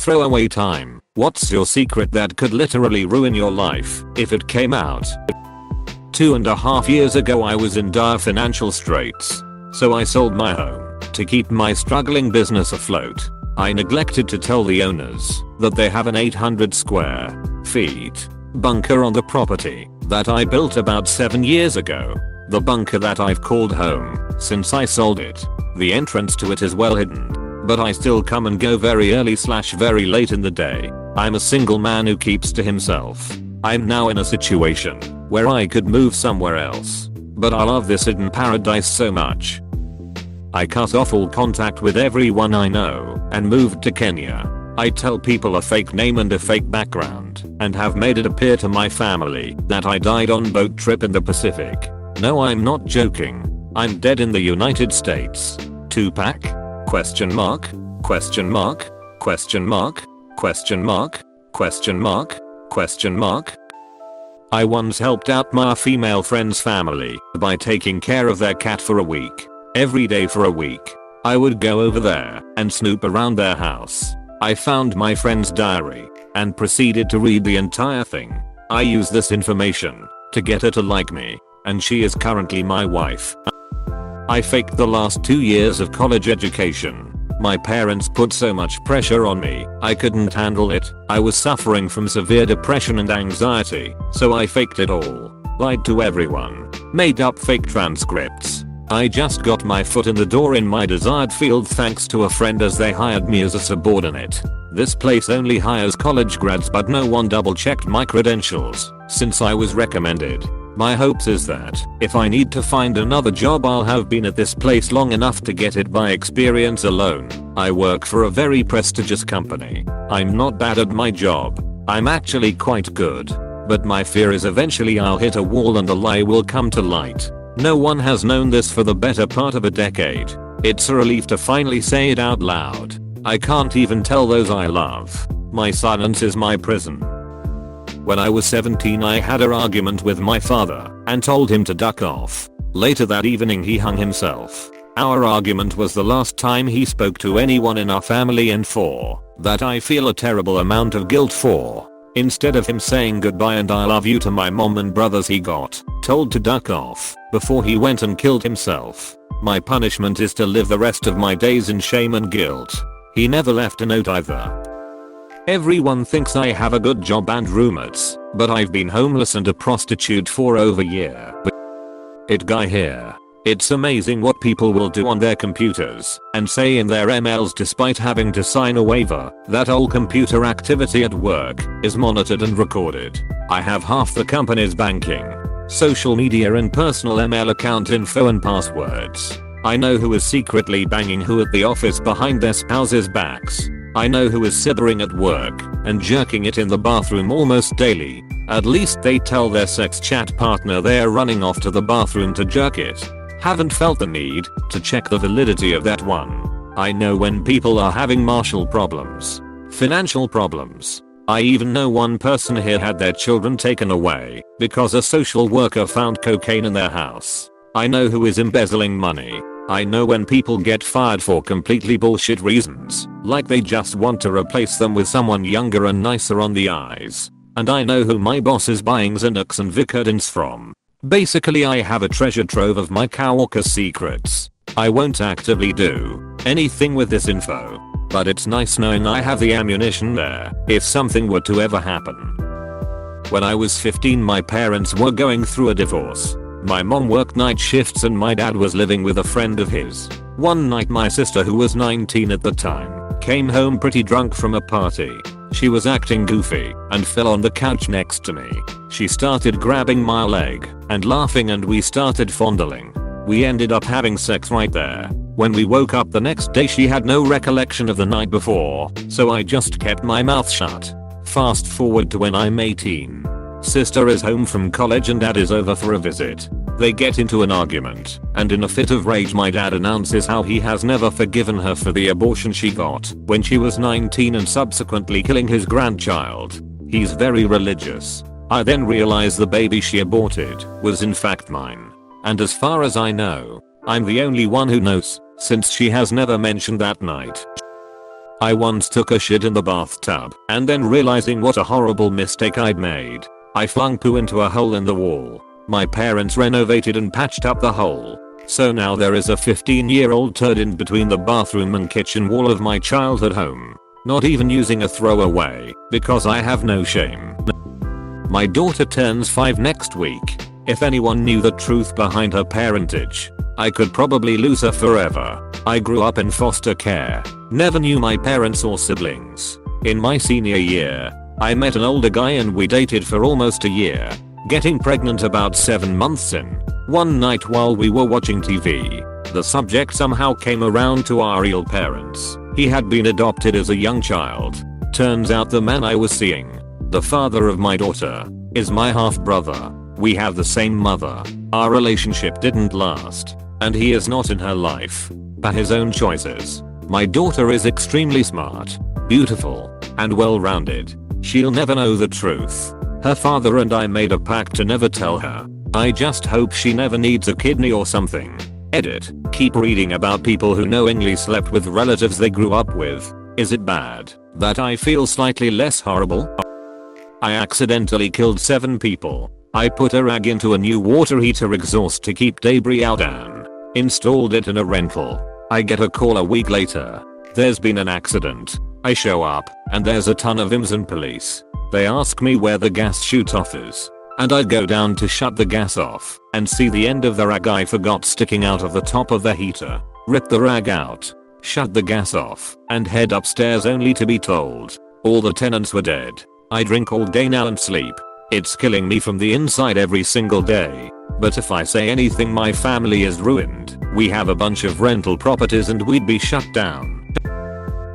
Throwaway time. What's your secret that could literally ruin your life if it came out? 2.5 years ago I was in dire financial straits. So I sold my home to keep my struggling business afloat. I neglected to tell the owners that they have an 800 square feet bunker on the property that I built about 7 years ago. The bunker that I've called home since I sold it. The entrance to it is well hidden, but I still come and go very early / very late in the day. I'm a single man who keeps to himself. I'm now in a situation where I could move somewhere else, but I love this hidden paradise so much. I cut off all contact with everyone I know and moved to Kenya. I tell people a fake name and a fake background and have made it appear to my family that I died on boat trip in the Pacific. No, I'm not joking. I'm dead in the United States. Tupac? Question mark? Question mark? Question mark? Question mark? Question mark? Question mark? I once helped out my female friend's family by taking care of their cat for a week. Every day for a week, I would go over there and snoop around their house. I found my friend's diary and proceeded to read the entire thing. I used this information to get her to like me, and she is currently my wife. I faked the last 2 years of college education. My parents put so much pressure on me, I couldn't handle it. I was suffering from severe depression and anxiety, so I faked it all. Lied to everyone. Made up fake transcripts. I just got my foot in the door in my desired field thanks to a friend as they hired me as a subordinate. This place only hires college grads, but no one double checked my credentials since I was recommended. My hopes is that if I need to find another job I'll have been at this place long enough to get it by experience alone. I work for a very prestigious company. I'm not bad at my job. I'm actually quite good. But my fear is eventually I'll hit a wall and a lie will come to light. No one has known this for the better part of a decade. It's a relief to finally say it out loud. I can't even tell those I love. My silence is my prison. When I was 17 I had an argument with my father and told him to duck off. Later that evening he hung himself. Our argument was the last time he spoke to anyone in our family, and for that I feel a terrible amount of guilt for. Instead of him saying goodbye and I love you to my mom and brothers, he got told to duck off before he went and killed himself. My punishment is to live the rest of my days in shame and guilt. He never left a note either. Everyone thinks I have a good job and roommates, but I've been homeless and a prostitute for over a year. It guy here. It's amazing what people will do on their computers and say in their emails despite having to sign a waiver that all computer activity at work is monitored and recorded. I have half the company's banking, social media and personal email account info and passwords. I know who is secretly banging who at the office behind their spouses' backs. I know who is sibbering at work and jerking it in the bathroom almost daily. At least they tell their sex chat partner they're running off to the bathroom to jerk it. Haven't felt the need to check the validity of that one. I know when people are having marital problems, financial problems. I even know one person here had their children taken away because a social worker found cocaine in their house. I know who is embezzling money. I know when people get fired for completely bullshit reasons, like they just want to replace them with someone younger and nicer on the eyes. And I know who my boss is buying Xanax and Vicodins from. Basically I have a treasure trove of my coworker secrets. I won't actively do anything with this info, but it's nice knowing I have the ammunition there if something were to ever happen. When I was 15 my parents were going through a divorce. My mom worked night shifts and my dad was living with a friend of his. One night my sister, who was 19 at the time, came home pretty drunk from a party. She was acting goofy and fell on the couch next to me. She started grabbing my leg and laughing and we started fondling. We ended up having sex right there. When we woke up the next day she had no recollection of the night before, so I just kept my mouth shut. Fast forward to when I'm 18. Sister is home from college and dad is over for a visit. They get into an argument, and in a fit of rage my dad announces how he has never forgiven her for the abortion she got when she was 19 and subsequently killing his grandchild. He's very religious. I then realize the baby she aborted was in fact mine. And as far as I know, I'm the only one who knows, since she has never mentioned that night. I once took a shit in the bathtub and then realizing what a horrible mistake I'd made, I flung poo into a hole in the wall. My parents renovated and patched up the hole. So now there is a 15-year-old turd in between the bathroom and kitchen wall of my childhood home. Not even using a throwaway because I have no shame. My daughter turns 5 next week. If anyone knew the truth behind her parentage, I could probably lose her forever. I grew up in foster care. Never knew my parents or siblings. In my senior year, I met an older guy and we dated for almost a year. Getting pregnant about 7 months in. One night while we were watching TV, the subject somehow came around to our real parents. He had been adopted as a young child. Turns out the man I was seeing, the father of my daughter, is my half-brother. We have the same mother. Our relationship didn't last, and he is not in her life. By his own choices. My daughter is extremely smart, beautiful, and well-rounded. She'll never know the truth. Her father and I made a pact to never tell her. I just hope she never needs a kidney or something. Edit. Keep reading about people who knowingly slept with relatives they grew up with. Is it bad that I feel slightly less horrible? I accidentally killed 7 people. I put a rag into a new water heater exhaust to keep debris out and installed it in a rental. I get a call a week later. There's been an accident. I show up and there's a ton of IMS and police. They ask me where the gas chute off is. And I go down to shut the gas off and see the end of the rag I forgot sticking out of the top of the heater. Rip the rag out, shut the gas off, and head upstairs only to be told all the tenants were dead. I drink all day now and sleep. It's killing me from the inside every single day. But if I say anything my family is ruined. We have a bunch of rental properties and we'd be shut down.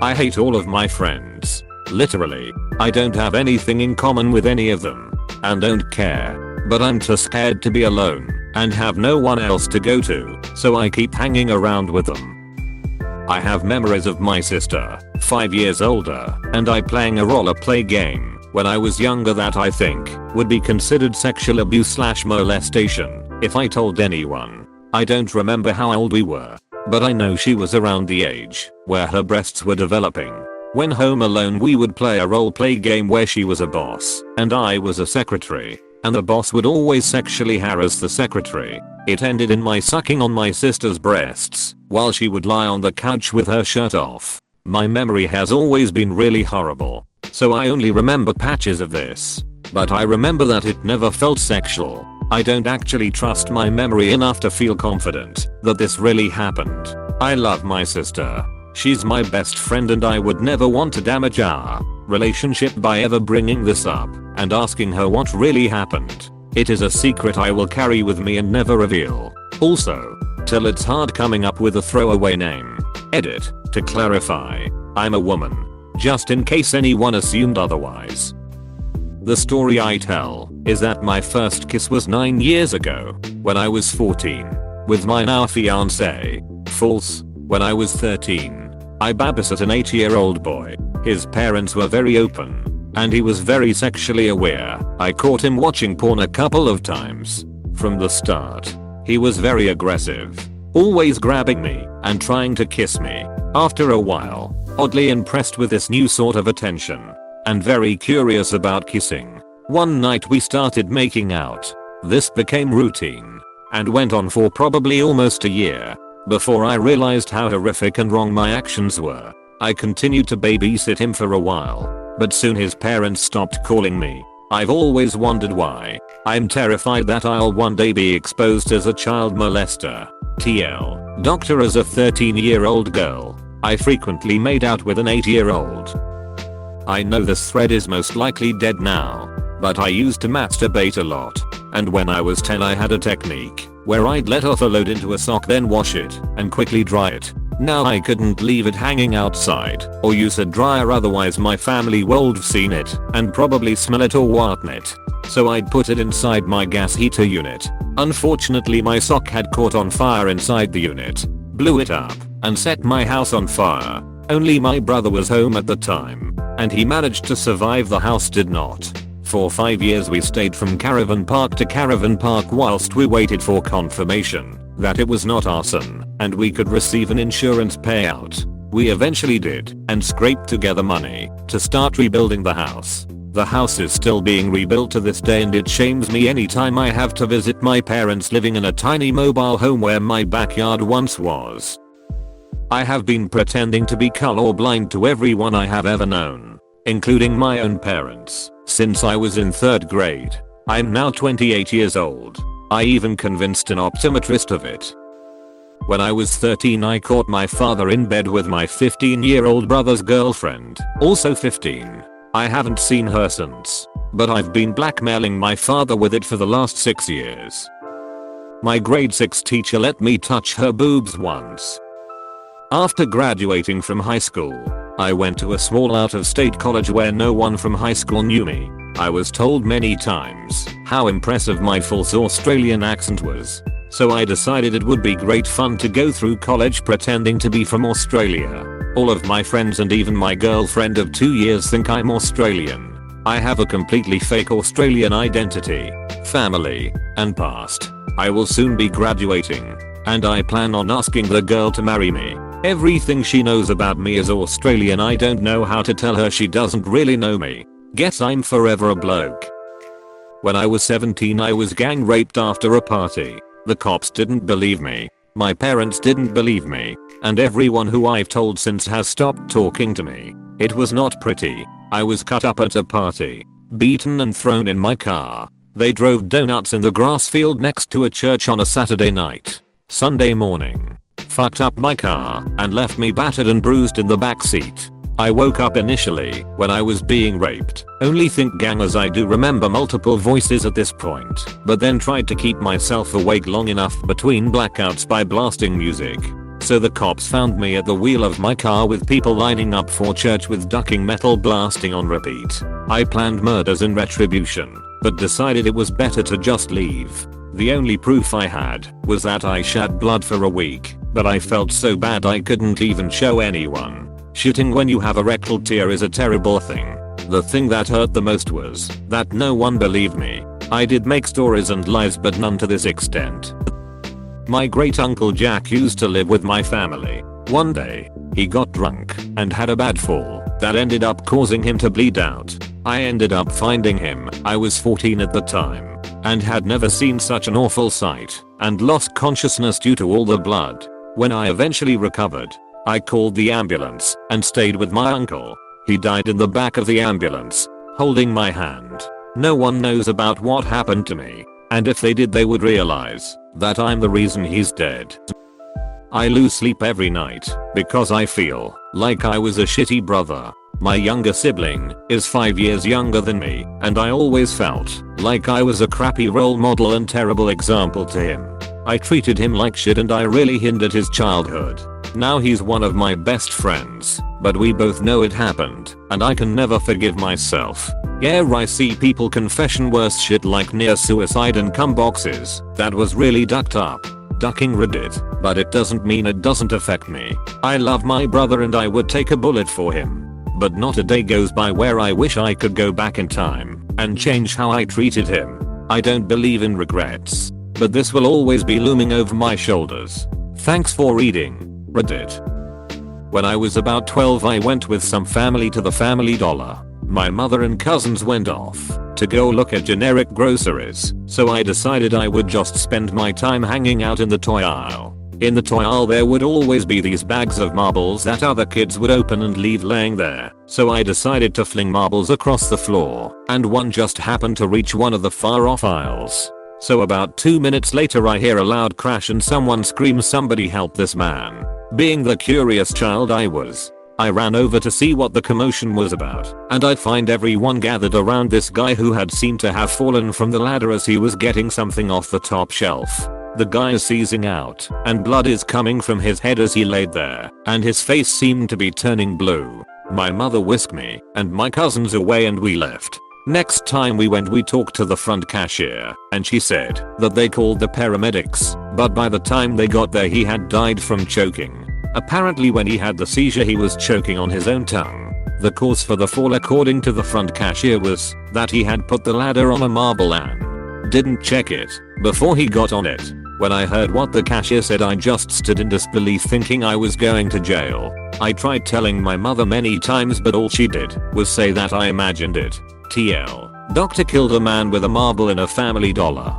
I hate all of my friends. Literally. I don't have anything in common with any of them. And don't care. But I'm too scared to be alone and have no one else to go to, so I keep hanging around with them. I have memories of my sister, 5 years older, and I playing a role play game when I was younger that I think would be considered sexual abuse / molestation if I told anyone. I don't remember how old we were, but I know she was around the age where her breasts were developing. When home alone we would play a role play game where she was a boss and I was a secretary, and the boss would always sexually harass the secretary. It ended in my sucking on my sister's breasts while she would lie on the couch with her shirt off. My memory has always been really horrible, so I only remember patches of this. But I remember that it never felt sexual. I don't actually trust my memory enough to feel confident that this really happened. I love my sister. She's my best friend and I would never want to damage our relationship by ever bringing this up and asking her what really happened. It is a secret I will carry with me and never reveal. Also, till it's hard coming up with a throwaway name. Edit. To clarify, I'm a woman. Just in case anyone assumed otherwise. The story I tell is that my first kiss was 9 years ago when I was 14 with my now fiance. False. When I was 13. I babysat an 8-year-old boy. His parents were very open, and he was very sexually aware. I caught him watching porn a couple of times. From the start, he was very aggressive, always grabbing me and trying to kiss me. After a while, oddly impressed with this new sort of attention, and very curious about kissing. One night we started making out. This became routine, and went on for probably almost a year. Before I realized how horrific and wrong my actions were. I continued to babysit him for a while, but soon his parents stopped calling me. I've always wondered why. I'm terrified that I'll one day be exposed as a child molester. TL. Doctor. As a 13-year-old girl, I frequently made out with an 8-year-old. I know this thread is most likely dead now, but I used to masturbate a lot, and when I was 10 I had a technique where I'd let off a load into a sock then wash it and quickly dry it. Now I couldn't leave it hanging outside or use a dryer, otherwise my family would have seen it and probably smell it or warn it. So I'd put it inside my gas heater unit. Unfortunately my sock had caught on fire inside the unit, blew it up, and set my house on fire. Only my brother was home at the time, and he managed to survive, the house did not. For 5 years we stayed from caravan park to caravan park whilst we waited for confirmation that it was not arson and we could receive an insurance payout. We eventually did and scraped together money to start rebuilding the house. The house is still being rebuilt to this day and it shames me anytime I have to visit my parents living in a tiny mobile home where my backyard once was. I have been pretending to be colorblind to everyone I have ever known, including my own parents, since I was in 3rd grade. I'm now 28 years old. I even convinced an optometrist of it. When I was 13 I caught my father in bed with my 15-year-old brother's girlfriend, also 15. I haven't seen her since, but I've been blackmailing my father with it for the last 6 years. My grade 6 teacher let me touch her boobs once. After graduating from high school, I went to a small out-of-state college where no one from high school knew me. I was told many times how impressive my false Australian accent was, so I decided it would be great fun to go through college pretending to be from Australia. All of my friends and even my girlfriend of 2 years think I'm Australian. I have a completely fake Australian identity, family, and past. I will soon be graduating, and I plan on asking the girl to marry me. Everything she knows about me is Australian. I don't know how to tell her she doesn't really know me. Guess I'm forever a bloke. When I was 17 I was gang raped after a party. The cops didn't believe me. My parents didn't believe me. And everyone who I've told since has stopped talking to me. It was not pretty. I was cut up at a party, beaten and thrown in my car. They drove donuts in the grass field next to a church on a Saturday night. Sunday morning, fucked up my car and left me battered and bruised in the back seat. I woke up initially when I was being raped. Only think gang as I do remember multiple voices at this point, but then tried to keep myself awake long enough between blackouts by blasting music. So the cops found me at the wheel of my car with people lining up for church with ducking metal blasting on repeat. I planned murders in retribution, but decided it was better to just leave. The only proof I had was that I shed blood for a week, but I felt so bad I couldn't even show anyone. Shitting when you have a rectal tear is a terrible thing. The thing that hurt the most was that no one believed me. I did make stories and lies but none to this extent. My great uncle Jack used to live with my family. One day, he got drunk and had a bad fall that ended up causing him to bleed out. I ended up finding him. I was 14 at the time and had never seen such an awful sight and lost consciousness due to all the blood. When I eventually recovered, I called the ambulance and stayed with my uncle. He died in the back of the ambulance, holding my hand. No one knows about what happened to me, and if they did they would realize that I'm the reason he's dead. I lose sleep every night because I feel like I was a shitty brother. My younger sibling is 5 years younger than me, and I always felt like I was a crappy role model and terrible example to him. I treated him like shit and I really hindered his childhood. Now he's one of my best friends, but we both know it happened, and I can never forgive myself. Yeah, I see people confession worse shit like near suicide and cum boxes. That was really ducked up. Ducking Reddit, but it doesn't mean it doesn't affect me. I love my brother and I would take a bullet for him. But not a day goes by where I wish I could go back in time and change how I treated him. I don't believe in regrets, but this will always be looming over my shoulders. Thanks for reading, Reddit. When I was about 12 I went with some family to the Family Dollar. My mother and cousins went off to go look at generic groceries, so I decided I would just spend my time hanging out in the toy aisle. In the toy aisle there would always be these bags of marbles that other kids would open and leave laying there, so I decided to fling marbles across the floor, and one just happened to reach one of the far off aisles. So about 2 minutes later I hear a loud crash and someone screams, "Somebody help this man." Being the curious child I was, I ran over to see what the commotion was about, and I find everyone gathered around this guy who had seemed to have fallen from the ladder as he was getting something off the top shelf. The guy is seizing out, and blood is coming from his head as he laid there, and his face seemed to be turning blue. My mother whisked me and my cousins away and we left. Next time we went we talked to the front cashier, and she said that they called the paramedics, but by the time they got there he had died from choking. Apparently when he had the seizure he was choking on his own tongue. The cause for the fall according to the front cashier was that he had put the ladder on a marble and didn't check it before he got on it. When I heard what the cashier said, I just stood in disbelief, thinking I was going to jail. I tried telling my mother many times, but all she did was say that I imagined it. TL. Doctor killed a man with a marble in a Family Dollar.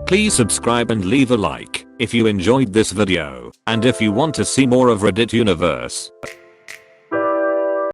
Please subscribe and leave a like if you enjoyed this video, and if you want to see more of Reddit Universe.